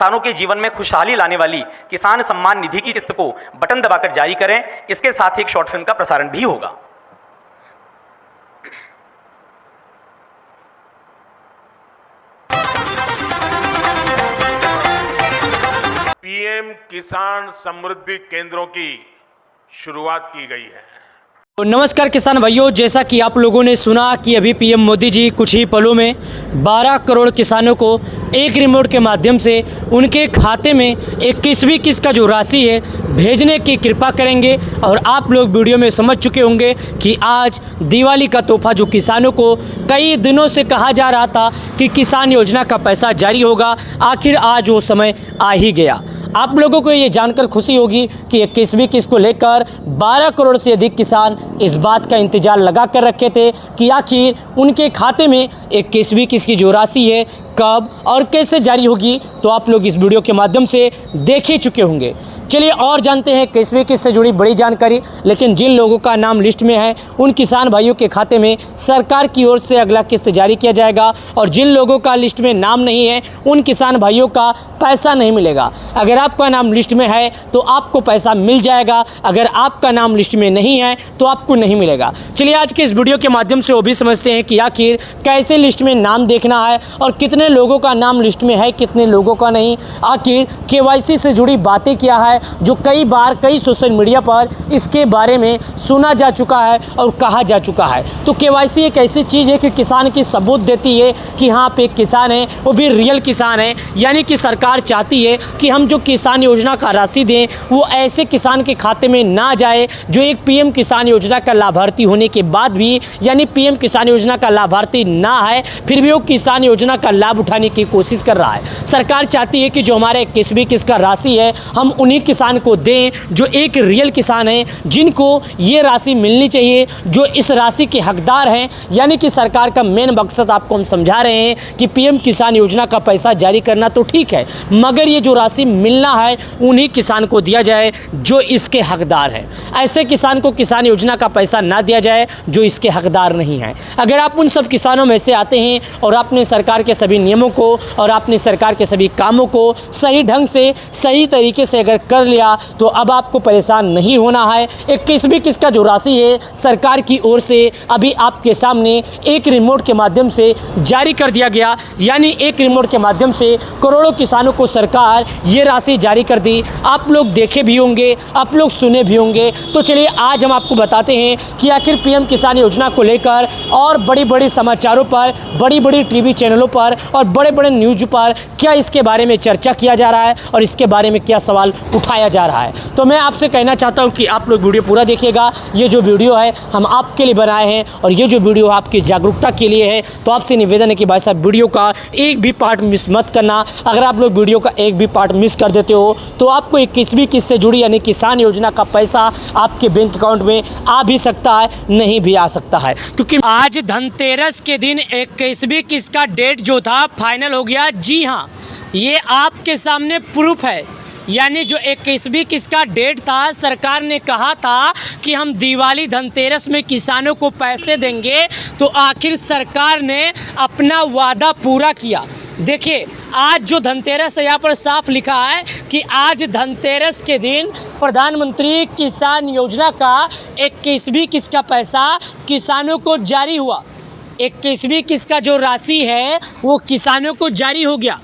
किसानों के जीवन में खुशहाली लाने वाली किसान सम्मान निधि की किस्त को बटन दबाकर जारी करें। इसके साथ ही एक शॉर्ट फिल्म का प्रसारण भी होगा। पीएम किसान समृद्धि केंद्रों की शुरुआत की गई है। तो नमस्कार किसान भाइयों, जैसा कि आप लोगों ने सुना कि अभी पीएम मोदी जी कुछ ही पलों में 12 करोड़ किसानों को एक रिमोट के माध्यम से उनके खाते में 21वीं किस्त का जो राशि है भेजने की कृपा करेंगे। और आप लोग वीडियो में समझ चुके होंगे कि आज दिवाली का तोहफा जो किसानों को कई दिनों से कहा जा रहा था कि किसान योजना का पैसा जारी होगा, आखिर आज वो समय आ ही गया। आप लोगों को ये जानकर खुशी होगी कि 21वीं किस्त को लेकर 12 करोड़ से अधिक किसान इस बात का इंतजार लगा कर रखे थे कि आखिर उनके खाते में 21वीं किस्त की जो राशि है कब और कैसे जारी होगी। तो आप लोग इस वीडियो के माध्यम से देख ही चुके होंगे। चलिए और जानते हैं 21वीं किस्त से जुड़ी बड़ी जानकारी। लेकिन जिन लोगों का नाम लिस्ट में है उन किसान भाइयों के खाते में सरकार की ओर से अगला किस्त जारी किया जाएगा, और जिन लोगों का लिस्ट में नाम नहीं है उन किसान भाइयों का पैसा नहीं मिलेगा। अगर आपका नाम लिस्ट में है तो आपको पैसा मिल जाएगा, अगर आपका नाम लिस्ट में नहीं है तो आपको नहीं मिलेगा। चलिए आज के इस वीडियो के माध्यम से वो भी समझते हैं कि आखिर कैसे लिस्ट में नाम देखना है और कितने लोगों का नाम लिस्ट में है, कितने लोगों का नहीं। आखिर केवाईसी से जुड़ी बातें क्या है जो कई बार कई सोशल मीडिया पर इसके बारे में सुना जा चुका है और कहा जा चुका है। तो केवाईसी एक ऐसी चीज़ है कि किसान की सबूत देती है कि हाँ पे एक किसान है, वो भी रियल किसान है। यानी कि सरकार चाहती है कि हम जो किसान योजना का राशि दें वो ऐसे किसान के खाते में ना जाए जो एक पीएम किसान योजना का लाभार्थी होने के बाद भी, यानी पीएम किसान योजना का लाभार्थी ना है फिर भी वो किसान योजना का लाभ उठाने की कोशिश कर रहा है। सरकार चाहती है कि जो हमारे 21वीं किस्त का राशि है हम उन्हीं किसान को दें जो एक रियल किसान है, जिनको ये राशि मिलनी चाहिए, जो इस राशि के हकदार हैं। यानी कि सरकार का मेन मकसद आपको हम समझा रहे हैं कि पीएम किसान योजना का पैसा जारी करना तो ठीक है, मगर ये जो राशि मिलना है उन्हीं किसान को दिया जाए जो इसके हकदार है। ऐसे किसान को किसान योजना का पैसा ना दिया जाए जो इसके हकदार नहीं है। अगर आप उन सब किसानों में से आते हैं और आपने सरकार के सभी नियमों को और आपने सरकार के सभी कामों को सही ढंग से सही तरीके से अगर कर लिया तो अब आपको परेशान नहीं होना है। 21वीं किस्त का जो राशि है सरकार की ओर से अभी आपके सामने एक रिमोट के माध्यम से जारी कर दिया गया। यानी एक रिमोट के माध्यम से करोड़ों किसानों को सरकार ये राशि जारी कर दी। आप लोग देखे भी होंगे, आप लोग सुने भी होंगे। तो चलिए आज हम आपको बताते हैं कि आखिर पीएम किसान योजना को लेकर और बड़ी बड़ी समाचारों पर, बड़ी बड़ी टीवी चैनलों पर और बड़े बड़े न्यूज पर क्या इसके बारे में चर्चा किया जा रहा है और इसके बारे में क्या सवाल उठाया जा रहा है। तो मैं आपसे कहना चाहता हूं कि आप लोग वीडियो पूरा देखिएगा। ये जो वीडियो है हम आपके लिए बनाए हैं और ये जो वीडियो आपकी जागरूकता के लिए है। तो आपसे निवेदन है कि भाई साहब वीडियो का एक भी पार्ट मिस मत करना। अगर आप लोग वीडियो का एक भी पार्ट मिस कर देते हो तो आपको 21वीं किस्त से जुड़ी यानी किसान योजना का पैसा आपके बैंक अकाउंट में आ भी सकता है, नहीं भी आ सकता है। क्योंकि आज धनतेरस के दिन 21वीं किस्त का डेट जो था फाइनल हो गया। जी हाँ, ये आपके सामने प्रूफ है। यानी जो 21वीं किस्त का डेट था, सरकार ने कहा था कि हम दिवाली धनतेरस में किसानों को पैसे देंगे, तो आखिर सरकार ने अपना वादा पूरा किया। देखिए आज जो धनतेरस है यहाँ पर साफ लिखा है कि आज धनतेरस के दिन प्रधानमंत्री किसान योजना का 21वीं किस्त का पैसा किसानों को जारी हुआ। 21वीं किस्त का जो राशि है वो किसानों को जारी हो गया।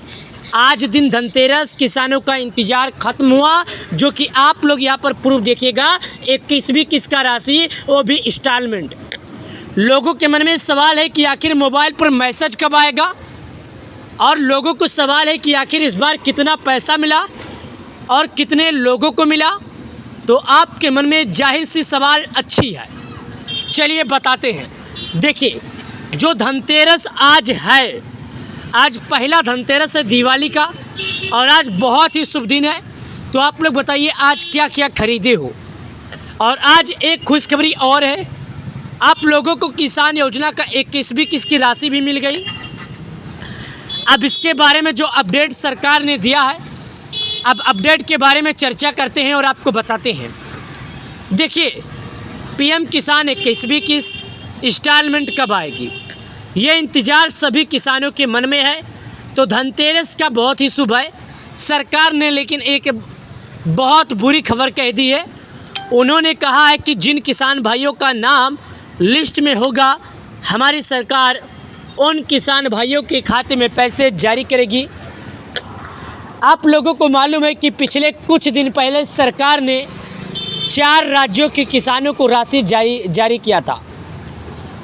आज दिन धनतेरस, किसानों का इंतजार खत्म हुआ, जो कि आप लोग यहाँ पर प्रूफ देखिएगा। 21वीं किस्त का राशि वो भी इंस्टॉलमेंट। लोगों के मन में सवाल है कि आखिर मोबाइल पर मैसेज कब आएगा, और लोगों को सवाल है कि आखिर इस बार कितना पैसा मिला और कितने लोगों को मिला। तो आपके मन में जाहिर सी सवाल अच्छी है, चलिए बताते हैं। देखिए जो धनतेरस आज है, आज पहला धनतेरस है दिवाली का और आज बहुत ही शुभ दिन है। तो आप लोग बताइए आज क्या क्या खरीदे हो। और आज एक खुशखबरी और है, आप लोगों को किसान योजना का 21वीं किस्त की राशि भी मिल गई। अब इसके बारे में जो अपडेट सरकार ने दिया है, अब अपडेट के बारे में चर्चा करते हैं और आपको बताते हैं। देखिए पीएम किसान 21वीं किस्त इंस्टॉलमेंट कब आएगी, ये इंतज़ार सभी किसानों के मन में है। तो धनतेरस का बहुत ही शुभ है सरकार ने लेकिन एक बहुत बुरी खबर कह दी है। उन्होंने कहा है कि जिन किसान भाइयों का नाम लिस्ट में होगा, हमारी सरकार उन किसान भाइयों के खाते में पैसे जारी करेगी। आप लोगों को मालूम है कि पिछले कुछ दिन पहले सरकार ने 4 राज्यों के किसानों को राशि जारी किया था,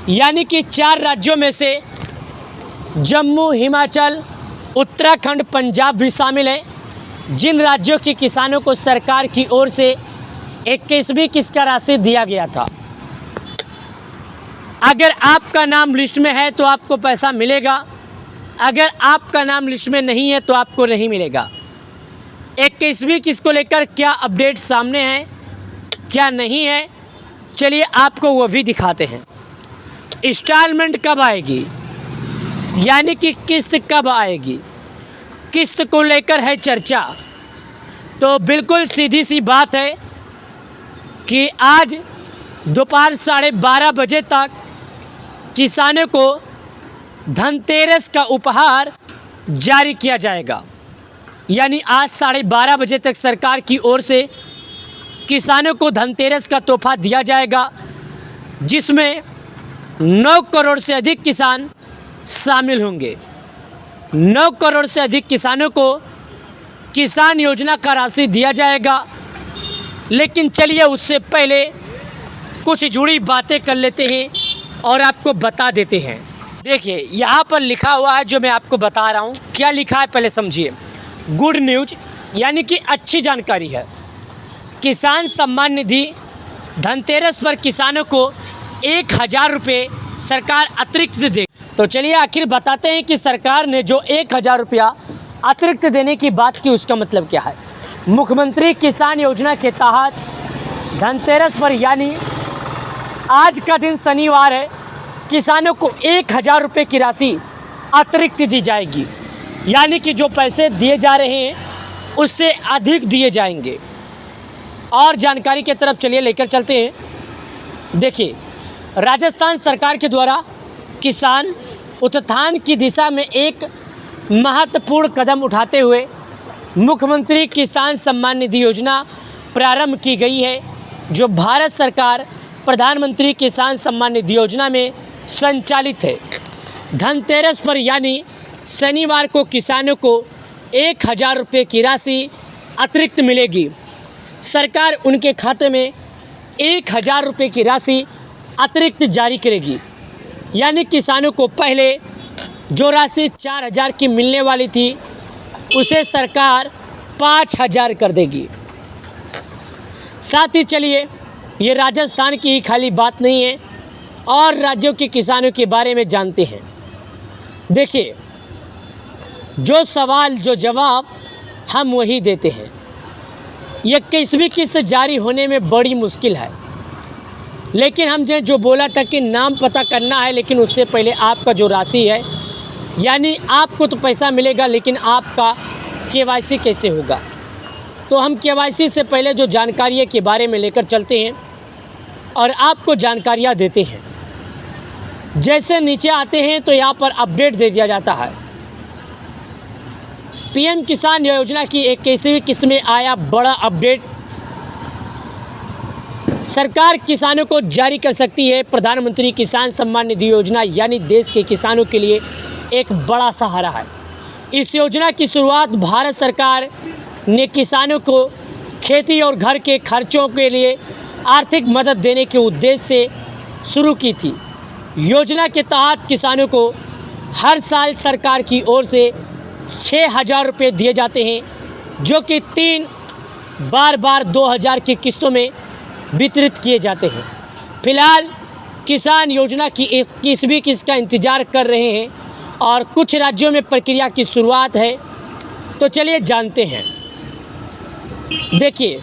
यानी कि 4 राज्यों में से जम्मू, हिमाचल, उत्तराखंड, पंजाब भी शामिल है, जिन राज्यों के किसानों को सरकार की ओर से 21वीं किस्त का राशि दिया गया था। अगर आपका नाम लिस्ट में है तो आपको पैसा मिलेगा, अगर आपका नाम लिस्ट में नहीं है तो आपको नहीं मिलेगा। 21वीं किस्त को लेकर क्या अपडेट सामने है, क्या नहीं है, चलिए आपको वो भी दिखाते हैं। इंस्टॉलमेंट कब आएगी, यानी कि किस्त कब आएगी, किस्त को लेकर है चर्चा। तो बिल्कुल सीधी सी बात है कि आज दोपहर 12:30 बजे तक किसानों को धनतेरस का उपहार जारी किया जाएगा, यानी आज 12:30 बजे तक सरकार की ओर से किसानों को धनतेरस का तोहफा दिया जाएगा, जिसमें 9 करोड़ से अधिक किसान शामिल होंगे। 9 करोड़ से अधिक किसानों को किसान योजना का राशि दिया जाएगा। लेकिन चलिए उससे पहले कुछ जुड़ी बातें कर लेते हैं और आपको बता देते हैं। देखिए यहाँ पर लिखा हुआ है, जो मैं आपको बता रहा हूँ, क्या लिखा है पहले समझिए। गुड न्यूज, यानी कि अच्छी जानकारी है। किसान सम्मान निधि धनतेरस पर किसानों को 1000 रुपये सरकार अतिरिक्त दे। तो चलिए आखिर बताते हैं कि सरकार ने जो 1000 रुपया अतिरिक्त देने की बात की, उसका मतलब क्या है। मुख्यमंत्री किसान योजना के तहत धनतेरस पर, यानी आज का दिन शनिवार है, किसानों को 1000 रुपये की राशि अतिरिक्त दी जाएगी, यानी कि जो पैसे दिए जा रहे हैं उससे अधिक दिए जाएंगे। और जानकारी की तरफ चलिए लेकर चलते हैं। देखिए, राजस्थान सरकार के द्वारा किसान उत्थान की दिशा में एक महत्वपूर्ण कदम उठाते हुए मुख्यमंत्री किसान सम्मान निधि योजना प्रारंभ की गई है, जो भारत सरकार प्रधानमंत्री किसान सम्मान निधि योजना में संचालित है। धनतेरस पर यानी शनिवार को किसानों को 1000 रुपये की राशि अतिरिक्त मिलेगी। सरकार उनके खाते में 1000 रुपये की राशि अतिरिक्त जारी करेगी, यानी किसानों को पहले जो राशि 4000 की मिलने वाली थी उसे सरकार 5000 कर देगी। साथ ही चलिए, ये राजस्थान की ही खाली बात नहीं है, और राज्यों के किसानों के बारे में जानते हैं। देखिए, जो सवाल जो जवाब हम वही देते हैं। ये 21वीं किस्त जारी होने में बड़ी मुश्किल है, लेकिन हमने जो बोला था कि नाम पता करना है, लेकिन उससे पहले आपका जो राशि है, यानी आपको तो पैसा मिलेगा, लेकिन आपका KYC कैसे होगा। तो हम KYC से पहले जो जानकारियों के बारे में लेकर चलते हैं और आपको जानकारियाँ देते हैं। जैसे नीचे आते हैं तो यहाँ पर अपडेट दे दिया जाता है। PM किसान योजना की 21वीं किस्त में आया बड़ा अपडेट। सरकार किसानों को जारी कर सकती है प्रधानमंत्री किसान सम्मान निधि योजना, यानी देश के किसानों के लिए एक बड़ा सहारा है। इस योजना की शुरुआत भारत सरकार ने किसानों को खेती और घर के खर्चों के लिए आर्थिक मदद देने के उद्देश्य से शुरू की थी। योजना के तहत किसानों को हर साल सरकार की ओर से 6000 रुपये दिए जाते हैं, जो कि 3 बार 2000 की किस्तों में वितरित किए जाते हैं। फिलहाल किसान योजना की 21वीं किस्त का इंतज़ार कर रहे हैं और कुछ राज्यों में प्रक्रिया की शुरुआत है। तो चलिए जानते हैं। देखिए,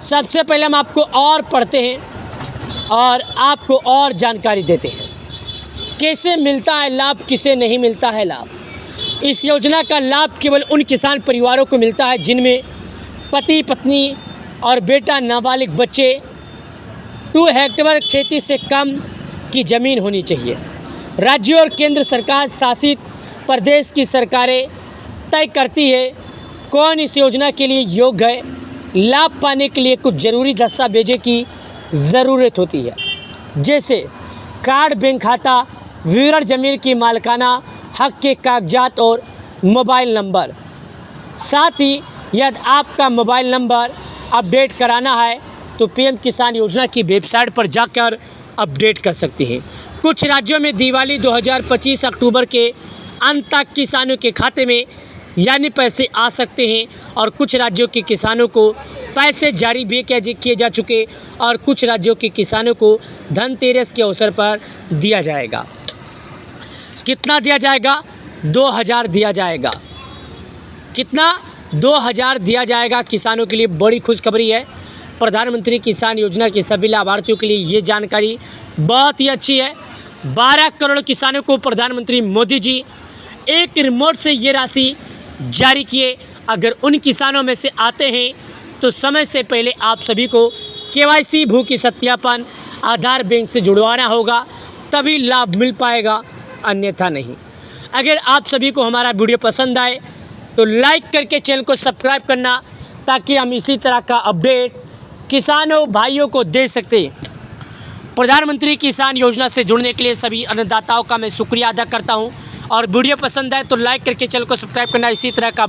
सबसे पहले हम आपको और पढ़ते हैं और आपको और जानकारी देते हैं। कैसे मिलता है लाभ, किसे नहीं मिलता है लाभ। इस योजना का लाभ केवल उन किसान परिवारों को मिलता है जिनमें पति, पत्नी और बेटा, नाबालिग बच्चे 2 हेक्टेयर खेती से कम की ज़मीन होनी चाहिए। राज्य और केंद्र सरकार शासित प्रदेश की सरकारें तय करती है कौन इस योजना के लिए योग्य है। लाभ पाने के लिए कुछ ज़रूरी दस्तावेज़ों की ज़रूरत होती है, जैसे कार्ड, बैंक खाता, विवरण, ज़मीन की मालिकाना हक के कागजात और मोबाइल नंबर। साथ ही यदि आपका मोबाइल नंबर अपडेट कराना है तो पीएम किसान योजना की वेबसाइट पर जाकर अपडेट कर सकते हैं। कुछ राज्यों में दिवाली 2025 अक्टूबर के अंत तक किसानों के खाते में यानी पैसे आ सकते हैं, और कुछ राज्यों के किसानों को पैसे जारी भी किए जा चुके, और कुछ राज्यों के किसानों को धनतेरस के अवसर पर दिया जाएगा। कितना दिया जाएगा? 2000 दिया जाएगा। कितना? 2000 दिया जाएगा। किसानों के लिए बड़ी खुशखबरी है। प्रधानमंत्री किसान योजना के सभी लाभार्थियों के लिए ये जानकारी बहुत ही अच्छी है। 12 करोड़ किसानों को प्रधानमंत्री मोदी जी एक रिमोट से ये राशि जारी किए। अगर उन किसानों में से आते हैं तो समय से पहले आप सभी को केवाईसी, भू की सत्यापन, आधार, बैंक से जुड़वाना होगा, तभी लाभ मिल पाएगा, अन्यथा नहीं। अगर आप सभी को हमारा वीडियो पसंद आए तो लाइक करके चैनल को सब्सक्राइब करना, ताकि हम इसी तरह का अपडेट किसानों भाइयों को दे सकते। प्रधानमंत्री किसान योजना से जुड़ने के लिए सभी अन्नदाताओं का मैं शुक्रिया अदा करता हूं, और वीडियो पसंद आए तो लाइक करके चैनल को सब्सक्राइब करना, इसी तरह का